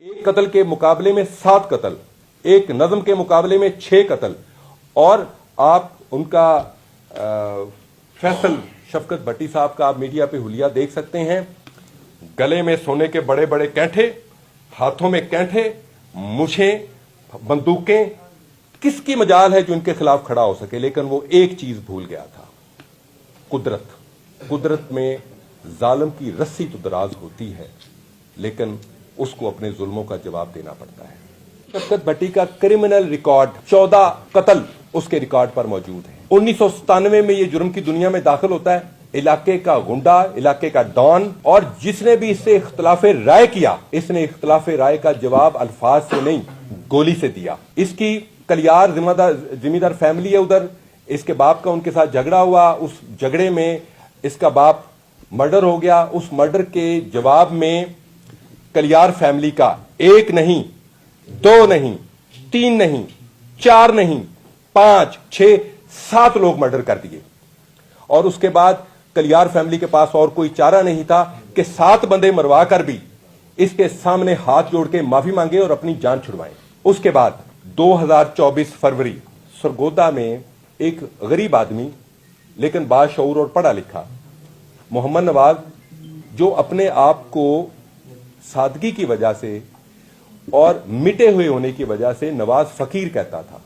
एक कत्ल के मुकाबले में 7 कत्ल, एक नज़म के मुकाबले में 6 कत्ल, और आप उनका फैसल शफकत भट्टी साहब का आप मीडिया पे हुलिया देख सकते हैं। गले में सोने के बड़े बड़े कैंठे, हाथों में कैंठे, मुछें, बंदूकें, किसकी मजाल है जो इनके खिलाफ खड़ा हो सके। लेकिन वो एक चीज भूल गया था, कुदरत। कुदरत में जालिम की रस्सी तो दराज होती है, लेकिन उसको अपने जुल्मों का जवाब देना पड़ता है। शफकत भट्टी का क्रिमिनल रिकॉर्ड 14 कत्ल उसके रिकॉर्ड पर मौजूद है। 1997 में ये जुर्म की दुनिया में दाखिल होता है। इलाके का गुंडा, इलाके का डॉन, और जिसने भी इससे इख्तिलाफे राय किया, इसने इख्तिलाफे राय का जवाब अल्फाज से नहीं, गोली से दिया। इसकी कलियार जिम्मेदार फैमिली है उधर, इसके बाप का उनके साथ झगड़ा हुआ, उस झगड़े में इसका बाप मर्डर हो गया। उस मर्डर के जवाब में कलियार फैमिली का 1 नहीं, 2 नहीं, 3 नहीं, 4 नहीं, 5, 6, 7 लोग मर्डर कर दिए। और उसके बाद कलियार फैमिली के पास और कोई चारा नहीं था कि 7 बंदे मरवा कर भी इसके सामने हाथ जोड़ के माफी मांगे और अपनी जान छुड़वाएं। उसके बाद 2024 फरवरी सरगोदा में एक गरीब आदमी लेकिन बाशऊर और पढ़ा लिखा मोहम्मद नवाज, जो अपने आप को सादगी की वजह से और मिटे हुए होने की वजह से नवाज फकीर कहता था,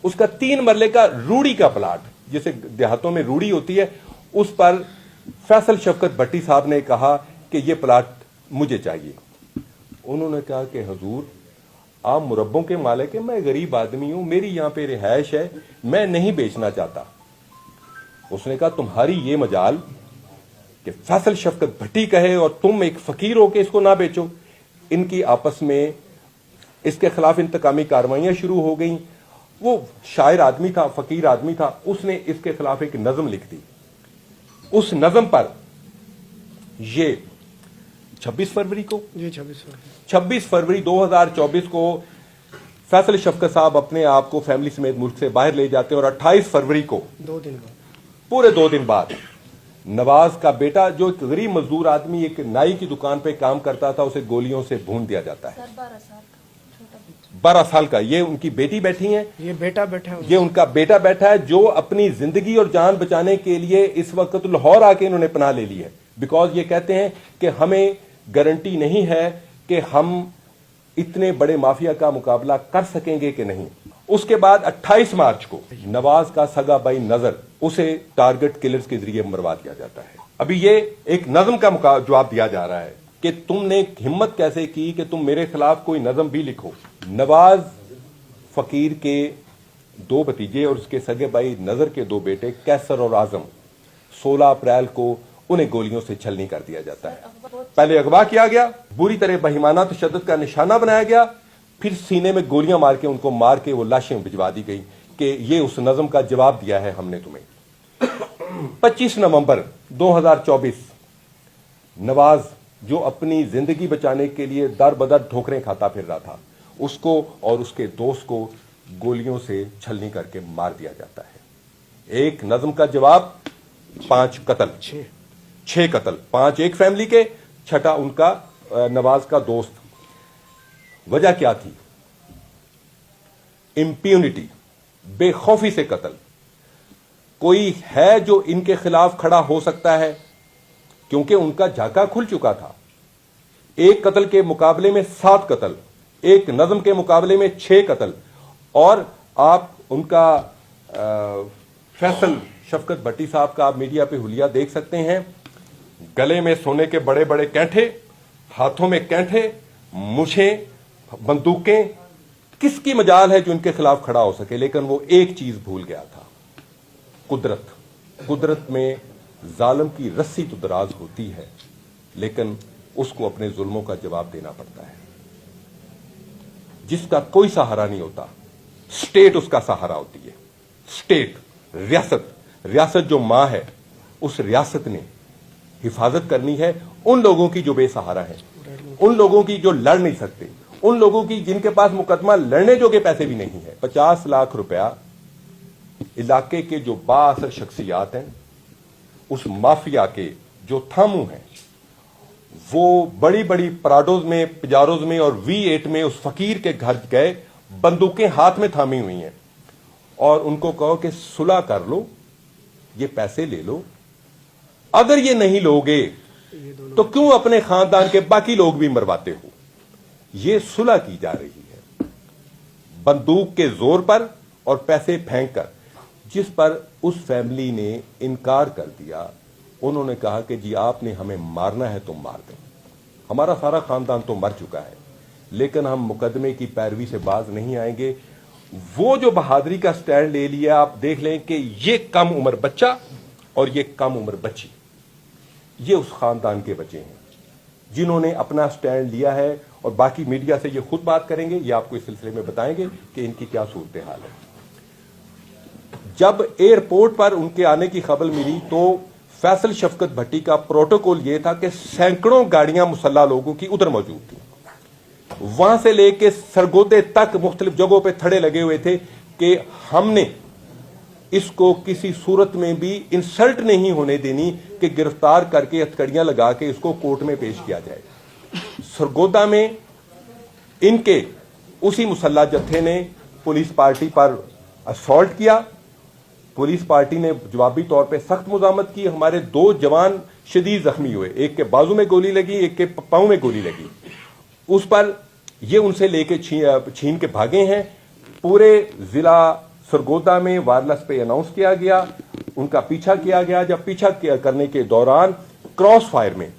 उसका 3 मरले का रूड़ी का प्लाट, जिसे देहातों में रूड़ी होती है, उस पर फैसल शफकत भट्टी साहब ने कहा कि यह प्लाट मुझे चाहिए। उन्होंने कहा कि हुजूर, आप मुरब्बों के मालिक हैं, मैं गरीब आदमी हूं, मेरी यहां पे रिहायश है, मैं नहीं बेचना चाहता। उसने कहा तुम्हारी ये मजाल कि फैसल शफकत भट्टी कहे और तुम एक फकीर हो के इसको ना बेचो। इनकी आपस में इसके खिलाफ इंतकामी कार्रवाइयां शुरू हो गई। वो शायर आदमी था, फकीर आदमी था, उसने इसके खिलाफ एक नज़म लिख दी। उस नज़म पर ये 26 फरवरी को 26 फरवरी 2024 को फैसल शफकत साहब अपने आप को फैमिली समेत मुल्क से बाहर ले जाते हैं, और 28 फरवरी को पूरे 2 दिन बाद नवाज का बेटा, जो एक गरीब मजदूर आदमी एक नाई की दुकान पे काम करता था, उसे गोलियों से भून दिया जाता है। 12 साल का ये उनकी बेटी बैठी है, ये बेटा बैठा है, ये उनका बेटा बैठा है, जो अपनी जिंदगी और जान बचाने के लिए इस वक्त लाहौर आके इन्होंने पनाह ले ली है। बिकॉज ये कहते हैं कि हमें गारंटी नहीं है कि हम इतने बड़े माफिया का मुकाबला कर सकेंगे कि नहीं। उसके बाद 28 मार्च को नवाज का सगा भाई नजर, उसे टारगेट किलर्स के जरिए मरवा दिया जाता है। अभी ये एक नज्म का जवाब दिया जा रहा है कि तुमने हिम्मत कैसे की कि तुम मेरे खिलाफ कोई नज्म भी लिखो। नवाज फकीर के 2 भतीजे और उसके सगे भाई नजर के 2 बेटे कैसर और आजम, 16 अप्रैल को उन्हें गोलियों से छलनी कर दिया जाता है। पहले अगवा किया गया, बुरी तरह बहिमाना तशद्दुद का निशाना बनाया गया, फिर सीने में गोलियां मार के उनको मार के वो लाशें भिजवा दी गई कि ये उस नज्म का जवाब दिया है हमने तुम्हें। 25 नवंबर 2024 नवाज, जो अपनी जिंदगी बचाने के लिए दर बदर ठोकरें खाता फिर रहा था, उसको और उसके दोस्त को गोलियों से छलनी करके मार दिया जाता है। एक नज्म का जवाब, 5 कत्ल, 6 कत्ल, 5 एक फैमिली के, 6ठा उनका नवाज का दोस्त। वजह क्या थी? इंप्यूनिटी, बेखौफी से कत्ल। कोई है जो इनके खिलाफ खड़ा हो सकता है? क्योंकि उनका झाका खुल चुका था। एक कत्ल के मुकाबले में 7 कत्ल, एक नज्म के मुकाबले में 6 कत्ल, और आप उनका फैसल शफकत भट्टी साहब का आप मीडिया पे हुलिया देख सकते हैं। गले में सोने के बड़े बड़े कैंठे, हाथों में कैंठे, मुछें, बंदूकें, किसकी मजाल है जो इनके खिलाफ खड़ा हो सके। लेकिन वो एक चीज भूल गया था, कुदरत। कुदरत में जालिम की रस्सी तो दराज होती है, लेकिन उसको अपने जुल्मों का जवाब देना पड़ता है। जिसका कोई सहारा नहीं होता, स्टेट उसका सहारा होती है। स्टेट, रियासत, रियासत जो मां है, उस रियासत ने हिफाजत करनी है उन लोगों की जो बेसहारा है, उन लोगों की जो लड़ नहीं सकते, उन लोगों की जिनके पास मुकदमा लड़ने जोगे पैसे भी नहीं है। 50 लाख रुपया इलाके के जो बाअसर शख्सियात हैं, उस माफिया के जो थामू हैं, वो बड़ी बड़ी पराडोज में, पिजारोज में और V8 में उस फकीर के घर गए, बंदूकें हाथ में थामी हुई हैं, और उनको कहो कि सुलह कर लो, ये पैसे ले लो। अगर ये नहीं लोगे तो क्यों अपने खानदान के बाकी लोग भी मरवाते हो? ये सुलह की जा रही है बंदूक के जोर पर और पैसे फेंक कर, जिस पर उस फैमिली ने इनकार कर दिया। उन्होंने कहा कि जी आपने हमें मारना है तो मार दें, हमारा सारा खानदान तो मर चुका है, लेकिन हम मुकदमे की पैरवी से बाज नहीं आएंगे। वो जो बहादुरी का स्टैंड ले लिया, आप देख लें कि ये कम उम्र बच्चा और ये कम उम्र बच्ची, ये उस खानदान के बच्चे हैं जिन्होंने अपना स्टैंड लिया है, और बाकी मीडिया से ये खुद बात करेंगे, ये आपको इस सिलसिले में बताएंगे कि इनकी क्या सूरत हाल है। जब एयरपोर्ट पर उनके आने की खबर मिली तो फैसल शफकत भट्टी का प्रोटोकॉल ये था कि सैकड़ों गाड़ियां मुसल्ला लोगों की उधर मौजूद थी, वहां से लेके सरगोदे तक मुख्तलिफ जगहों पे थड़े लगे हुए थे कि हमने इसको किसी सूरत में भी इंसल्ट नहीं होने देनी कि गिरफ्तार करके हथकड़ियां लगा के इसको कोर्ट में पेश किया जाए। सरगोदा में इनके उसी मुसल्ला जत्थे ने पुलिस पार्टी पर असॉल्ट किया। पुलिस पार्टी ने जवाबी तौर पे सख्त मुजामत की। हमारे 2 जवान शदीद जख्मी हुए, एक के बाजू में गोली लगी, एक के पांव में गोली लगी। उस पर ये उनसे लेके छीन के भागे हैं। पूरे जिला सरगोदा में वायरलेस पे अनाउंस किया गया, उनका पीछा किया गया। जब पीछा करने के दौरान क्रॉस फायर में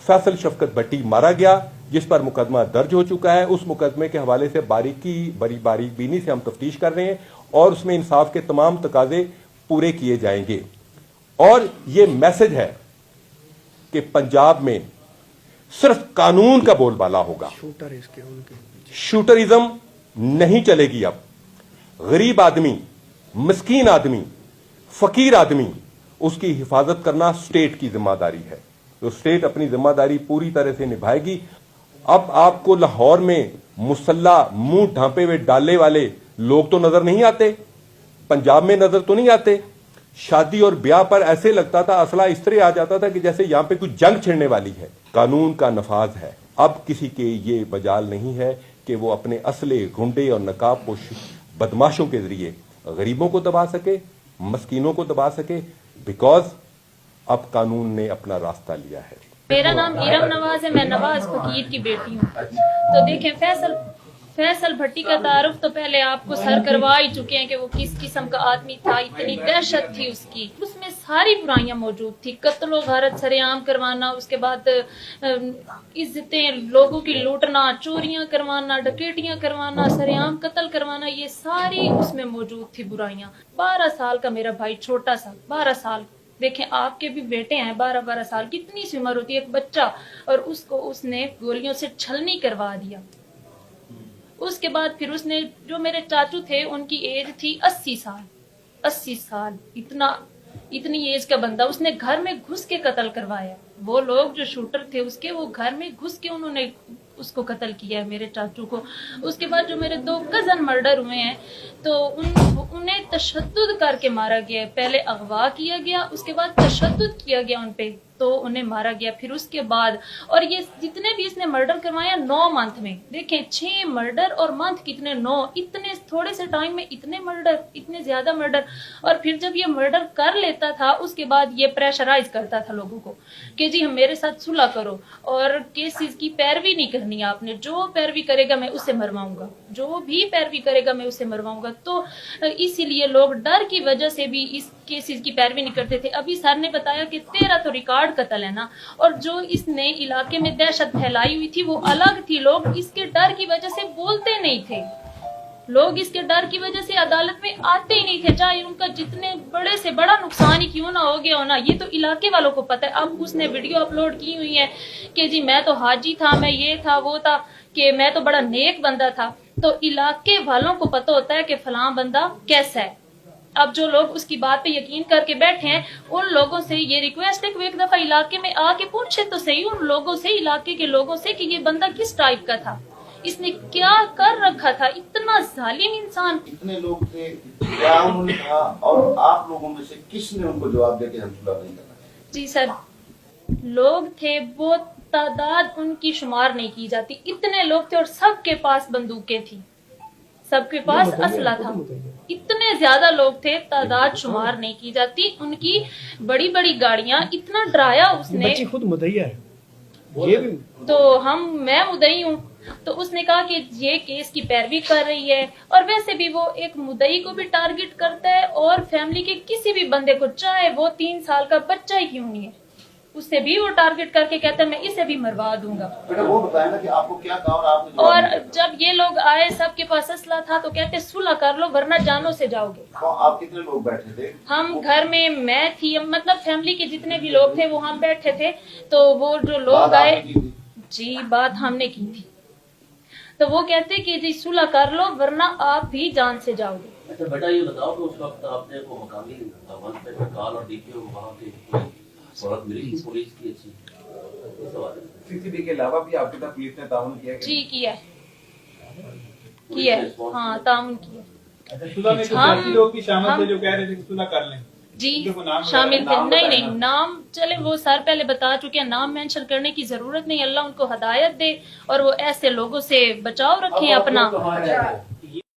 फैसल शफकत भट्टी मारा गया, जिस पर मुकदमा दर्ज हो चुका है। उस मुकदमे के हवाले से बारीबीनी से हम तफ्तीश कर रहे हैं और उसमें इंसाफ के तमाम तकाजे पूरे किए जाएंगे। और ये मैसेज है कि पंजाब में सिर्फ कानून का बोलबाला होगा, शूटरिज्म नहीं चलेगी। अब गरीब आदमी, मिस्कीन आदमी, फकीर आदमी, उसकी हिफाजत करना स्टेट की जिम्मेदारी है, तो स्टेट अपनी जिम्मेदारी पूरी तरह से निभाएगी। अब आपको लाहौर में मुसल्ला मुंह ढांपे हुए डाले वाले लोग तो नजर नहीं आते, पंजाब में नजर तो नहीं आते। शादी और ब्याह पर ऐसे लगता था, असला इस तरह आ जाता था कि जैसे यहां पे कुछ जंग छिड़ने वाली है। कानून का नफाज है। अब किसी के ये मजाल नहीं है कि वो अपने असले, गुंडे और नकाबपोश बदमाशों के जरिए गरीबों को दबा सके, मस्कीनों को दबा सके, बिकॉज अब कानून ने अपना रास्ता लिया है। मेरा नाम इरम नवाज है, मैं नवाज फकीर की बेटी हूँ। तो देखें, फैसल भट्टी का तारुफ तो पहले आपको सर करवा ही चुके हैं कि वो किस किस्म का आदमी था। इतनी दहशत थी उसकी, उसमें सारी बुराइयां मौजूद थी। कत्लो गारत सरेआम करवाना, उसके बाद इज्जतें लोगों की लूटना, चोरियां करवाना, डकैतियां करवाना, सरेआम कत्ल करवाना, ये सारी उसमें मौजूद थी बुराइयां। 12 साल का मेरा भाई, छोटा सा 12 साल, देखें आपके भी बेटे हैं 12-12 साल, कितनी सी उम्र होती है एक बच्चा, और उसको उसने गोलियों से छलनी करवा दिया। उसके बाद फिर उसने, जो मेरे चाचू थे उनकी एज थी 80 साल, इतनी एज का बंदा उसने घर में घुस के कत्ल करवाया। वो लोग जो शूटर थे उसके, वो घर में घुस के उन्होंने उसको कत्ल किया है, मेरे चाचू को। उसके बाद जो मेरे 2 कजन मर्डर हुए हैं, तो उन्हें तशद्दुद करके मारा गया। पहले अगवा किया गया, उसके बाद तशद्दुद किया गया उन पे, तो उन्हें मारा गया। फिर उसके बाद, और ये जितने भी इसने मर्डर करवाया 9 मंथ में, देखें 6 मर्डर और मंथ कितने 9, इतने थोड़े से टाइम में इतने मर्डर, इतने ज्यादा मर्डर। और फिर जब ये मर्डर कर लेता था, उसके बाद ये प्रेशराइज करता था लोगों को कि जी हम मेरे साथ सुलह करो, और केसेस की पैरवी नहीं करनी आपने, जो पैरवी करेगा मैं उसे मरवाऊंगा, जो भी पैरवी करेगा मैं उसे मरवाऊंगा। तो इसीलिए लोग डर की वजह से भी इस केसेस की पैरवी नहीं करते थे। अभी सर ने बताया कि 13 तो रिकॉर्ड कत्ल है ना, और जो इसने इलाके में दहशत फैलाई हुई थी वो अलग थी। लोग इसके डर की वजह से बोलते नहीं थे, लोग इसके डर की वजह से अदालत में आते ही नहीं थे, चाहे उनका जितने बड़े से बड़ा नुकसान ही क्यों ना हो गया हो ना। ये तो इलाके वालों को पता है। अब उसने वीडियो अपलोड की हुई है कि जी मैं तो हाजी था, मैं ये था वो था, कि मैं तो बड़ा नेक बंदा था। तो इलाके वालों को पता होता है कि फलां बंदा कैसा है। अब जो लोग उसकी बात पे यकीन करके बैठे हैं, उन लोगों से ये रिक्वेस्ट है कि एक दफा इलाके में आके पूछे तो सही उन लोगों से, इलाके के लोगों से, कि ये बंदा किस टाइप का था, इसने क्या कर रखा था, इतना जालिम इंसान। इतने लोग थे, क्या उन्होंने कहा, और आप लोगों में से किसने उनको जवाब दिया कि हम सुलह नहीं करना? जी सर, लोग थे, बहुत तादाद उनकी शुमार नहीं की जाती, इतने लोग थे और सबके पास बंदूकें थी, सबके पास असला था, इतने ज्यादा लोग थे, तादाद शुमार नहीं की जाती। उनकी बड़ी बड़ी गाड़ियां, इतना डराया उसने। बच्ची खुद मुद्दईया है ये भी। तो मैं मुद्दई हूँ, तो उसने कहा कि ये केस की पैरवी कर रही है, और वैसे भी वो एक मुद्दई को भी टारगेट करता है और फैमिली के किसी भी बंदे को, चाहे वो 3 साल का बच्चा ही क्यों नहीं है, उससे भी वो टारगेट करके कहता है मैं इसे भी मरवा दूंगा। बेटा वो बताया ना कि आपको क्या कहा और आपने जवाब और नहीं दिया। जब ये लोग आए, सबके पास असला था, तो कहते सुलह कर लो वरना जानों से जाओगे। तो आप कितने लोग बैठे थे? हम घर में, मैं थी, मतलब फैमिली के जितने भी लोग थे वो हम बैठे थे। तो वो जो लोग बात आए, आपने की थी? जी बात हमने की थी, तो वो कहते कि जी सुलह कर लो वरना आप भी जान से जाओगे। अच्छा बेटा ये बताओ कि उस वक्त आपने को मकामी मंच पे कॉल और डीपीओ वहाँ पे सूरत मिली थी पुलिस की अच्छी सीसीबी के अलावा भी आपके साथ पुलिस ने ताउन किया क्या? जी किया है, हाँ ताउन किया। अच्छा, सुलह में कुछ हम- ऐसे लोग भी शामिल थे हम- जो कह रहे थे कि सुलह कर लें? जी उनको नाम शामिल थे। नाम नहीं बताया नहीं, ना। नाम चले वो सर पहले बता चुके हैं, नाम मेंशन करने की जरूरत नहीं। अल्लाह उनको हदायत दे और वो ऐसे लोगों से बचाव रखें अपना।